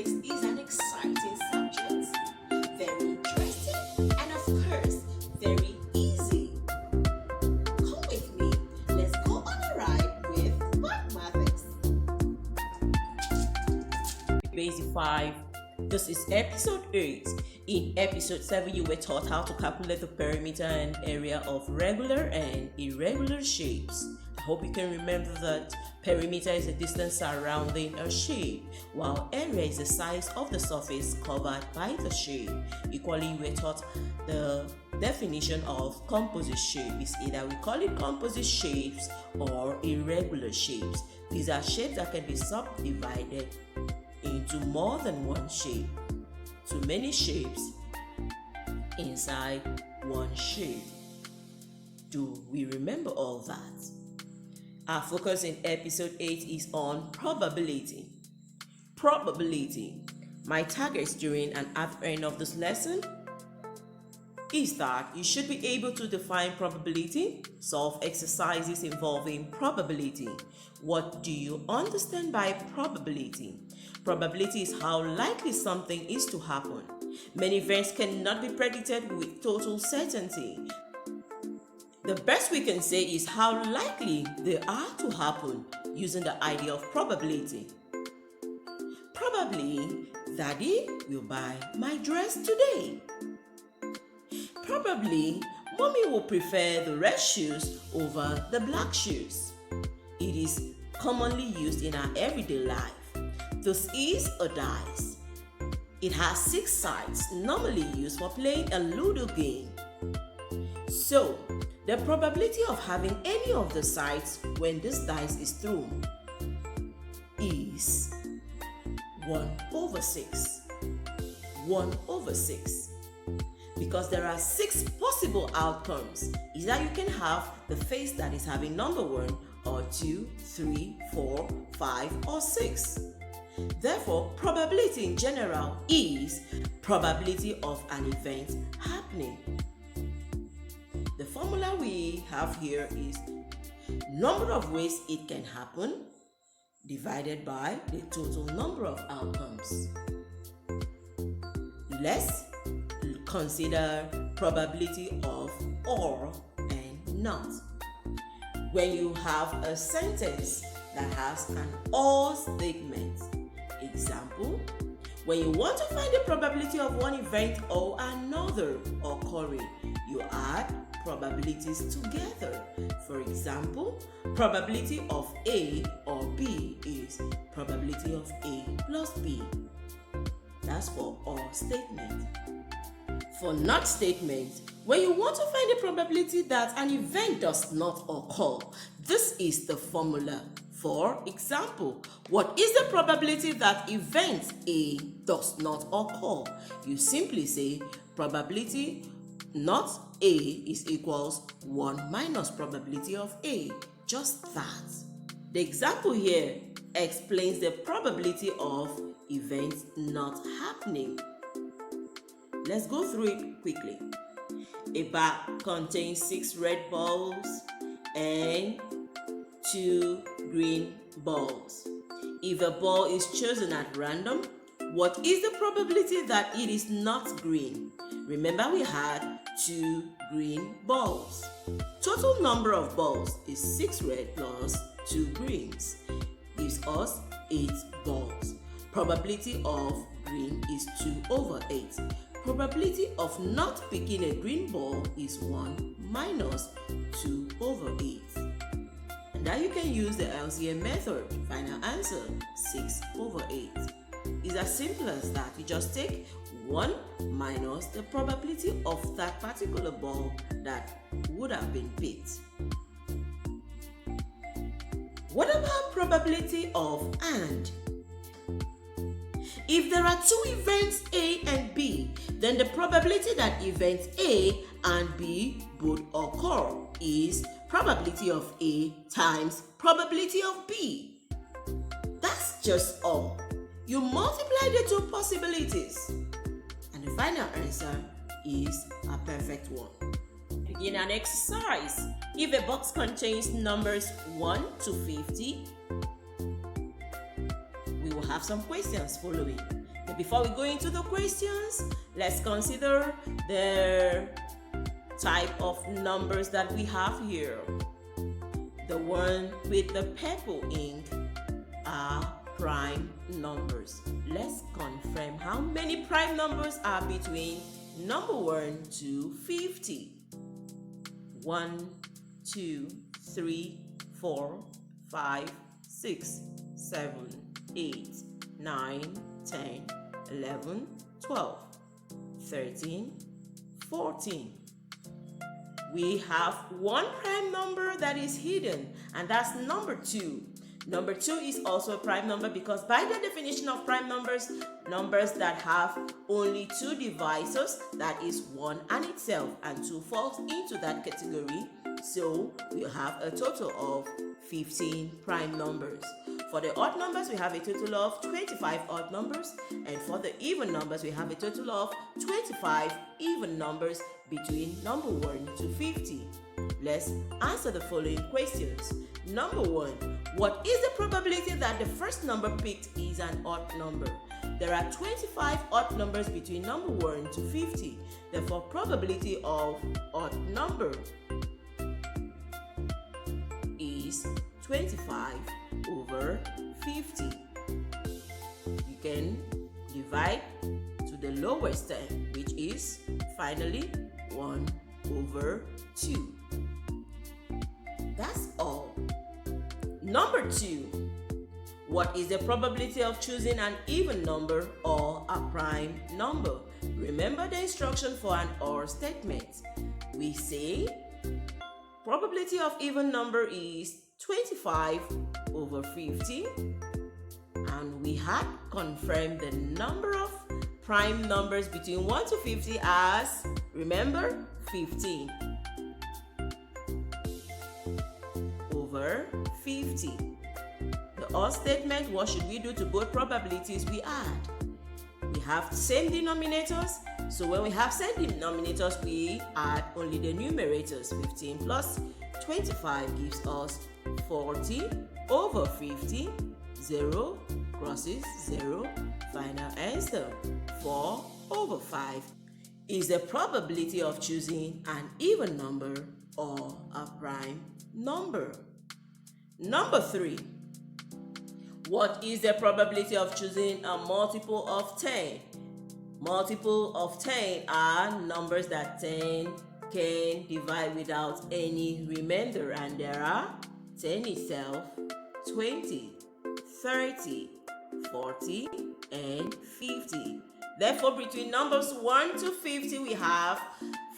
mathematics is an exciting subject, very interesting, and of course, very easy. Come with me, let's go on a ride with mathematics. Basic 5. This is episode 8. In episode 7, you were taught how to calculate the perimeter and area of regular and irregular shapes. I hope you can remember that perimeter is the distance surrounding a shape, while area is the size of the surface covered by the shape. Equally, you were taught the definition of composite shape is either we call it composite shapes or irregular shapes. These are shapes that can be subdivided into more than one shape, to many shapes inside one shape. Do we remember all that? Our focus in episode 8 is on probability. Probability. My targets during and at the end of this lesson is that you should be able to define probability, solve exercises involving probability. What do you understand by probability? Probability is how likely something is to happen. Many events cannot be predicted with total certainty. The best we can say is how likely they are to happen using the idea of probability. Probably, Daddy will buy my dress today. Probably, Mommy will prefer the red shoes over the black shoes. It is commonly used in our everyday life. This is a dice. It has 6 sides, normally used for playing a Ludo game. So, the probability of having any of the sides when this dice is thrown is 1/6. 1/6. Because there are 6 possible outcomes. Either you can have the face that is having number 1 or 2, 3, 4, 5 or 6. Therefore, probability in general is probability of an event happening. The formula we have here is number of ways it can happen divided by the total number of outcomes. Let's consider probability of or and not. When you have a sentence that has an or statement, example, when you want to find the probability of one event or another occurring, you add probabilities together. For example, probability of A or B is probability of A plus B. That's for or statement. For not statement, when you want to find the probability that an event does not occur, this is the formula. For example, what is the probability that event A does not occur? You simply say probability not A is equals 1 minus probability of A. Just that. The example here explains the probability of events not happening. Let's go through it quickly. A bag contains 6 red balls and 2 green balls. If a ball is chosen at random, what is the probability that it is not green? Remember, we had 2 green balls. Total number of balls is 6 red plus 2 greens. Gives us 8 balls. Probability of green is 2/8. Probability of not picking a green ball is 1 minus 2/8. And now you can use the LCM method to find our answer, 6/8. It's as simple as that. You just take 1 minus the probability of that particular ball that would have been picked. What about probability of and? If there are 2 events A and B, then the probability that events A and B both occur is probability of A times probability of B. That's just all. You multiply the 2 possibilities, and the final answer is a perfect one. Begin an exercise. If a box contains numbers 1 to 50, we will have have some questions following. But before we go into the questions, let's consider the type of numbers that we have here. The one with the purple ink are prime numbers. Let's confirm how many prime numbers are between number 1 to 50. 1, 2, 3, 4, 5, 6, 7, 8, 9, 10, 11, 12, 13, 14. We have one prime number that is hidden, and that's number 2. Number 2 is also a prime number because by the definition of prime numbers, numbers that have only 2 divisors, that is 1 and itself, and 2 falls into that category. So we have a total of 15 prime numbers. For the odd numbers, we have a total of 25 odd numbers, and for the even numbers, we have a total of 25 even numbers between number 1 to 50. Let's answer the following questions. Number 1, what is the probability that the first number picked is an odd number? There are 25 odd numbers between number 1 to 50. Therefore, probability of odd number is 25 over 50. You can divide to the lowest term, which is finally 1 over 2. That's all. Number 2, what is the probability of choosing an even number or a prime number? Remember the instruction for an OR statement. We say probability of even number is 25 over 50, and we had confirmed the number of prime numbers between 1 to 50 as, remember, 15 over 50. The OR statement, what should we do to both probabilities? We add. We have same denominators, so when we have same denominators, we add only the numerators. 15 plus 25 gives us 40 over 50. 0 crosses 0. Final answer, 4 over 5 is the probability of choosing an even number or a prime number. Number 3, what is the probability of choosing a multiple of 10? Multiple of 10 are numbers that 10 can divide without any remainder, and there are 10 itself, 20, 30, 40, and 50. Therefore, between numbers 1 to 50, we have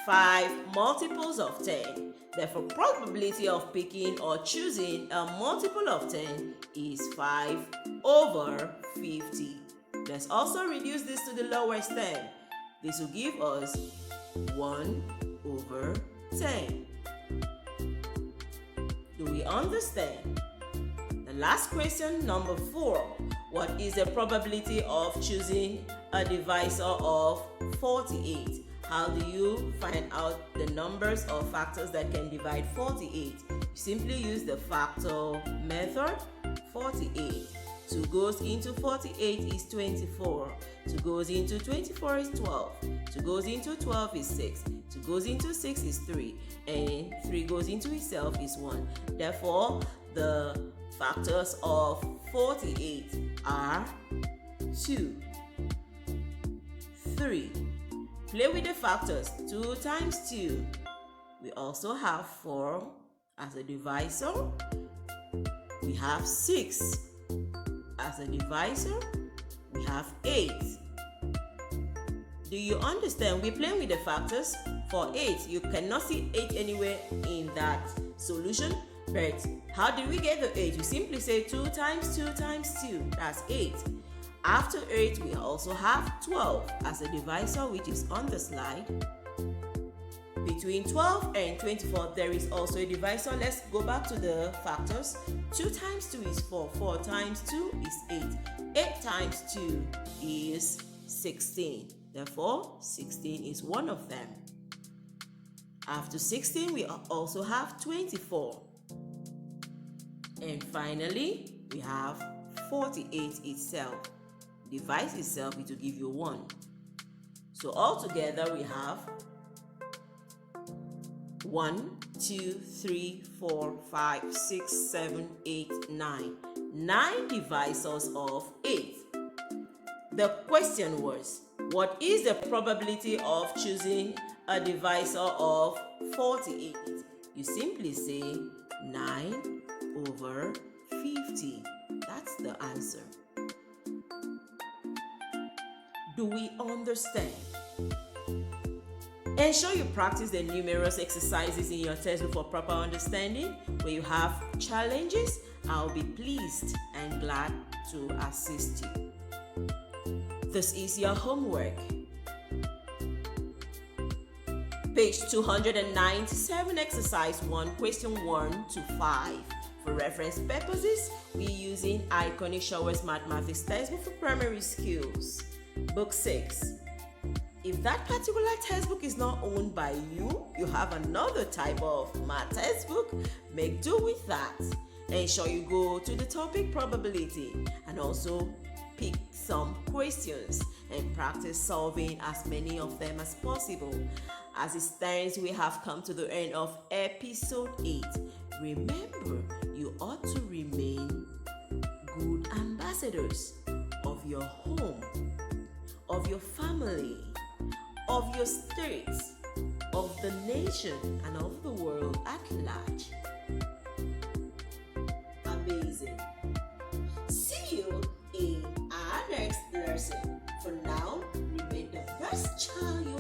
5 multiples of 10. Therefore, probability of picking or choosing a multiple of 10 is 5 over 50. Let's also reduce this to the lowest term. This will give us 1 over 10. Do we understand? The last question, number 4. What is the probability of choosing a divisor of 48? How do you find out the numbers or factors that can divide 48? You simply use the factor method. 48. 2 goes into 48 is 24. 2 goes into 24 is 12. 2 goes into 12 is 6. 2 goes into 6 is 3. And 3 goes into itself is 1. Therefore, the factors of 48 are 2, 3. Play with the factors. 2 times 2. We also have 4 as a divisor. We have 6 as a divisor. We have 8. Do you understand? We're playing with the factors. For 8, you cannot see 8 anywhere in that solution. But how did we get the 8? We simply say 2 times 2 times 2. That's 8. After 8, we also have 12 as a divisor, which is on the slide. Between 12 and 24, there is also a divisor. Let's go back to the factors. 2 times 2 is 4. 4 times 2 is 8. 8 times 2 is 16. Therefore, 16 is one of them. After 16, we also have 24. And finally, we have 48 itself. Divide itself, it will give you 1. So altogether we have 1, 2, 3, 4, 5, 6, 7, 8, 9. 9 divisors of 8. The question was, what is the probability of choosing a divisor of 48? You simply say 9 over 50. That's the answer. Do we understand? Ensure you practice the numerous exercises in your textbook for proper understanding. When you have challenges, I'll be pleased and glad to assist you. This is your homework. Page 297, exercise 1, question 1 to 5. For reference purposes, we're using Iconic Showers Mathematics textbook for primary schools. Book 6. If that particular textbook is not owned by you, you have another type of math textbook, make do with that. Ensure you go to the topic probability and also pick some questions and practice solving as many of them as possible. As it stands, we have come to the end of episode 8. Remember, you ought to remain good ambassadors of your home, of your family, of your state, of the nation, and of the world at large. Amazing. See you in our next lesson. For now, remain the best child you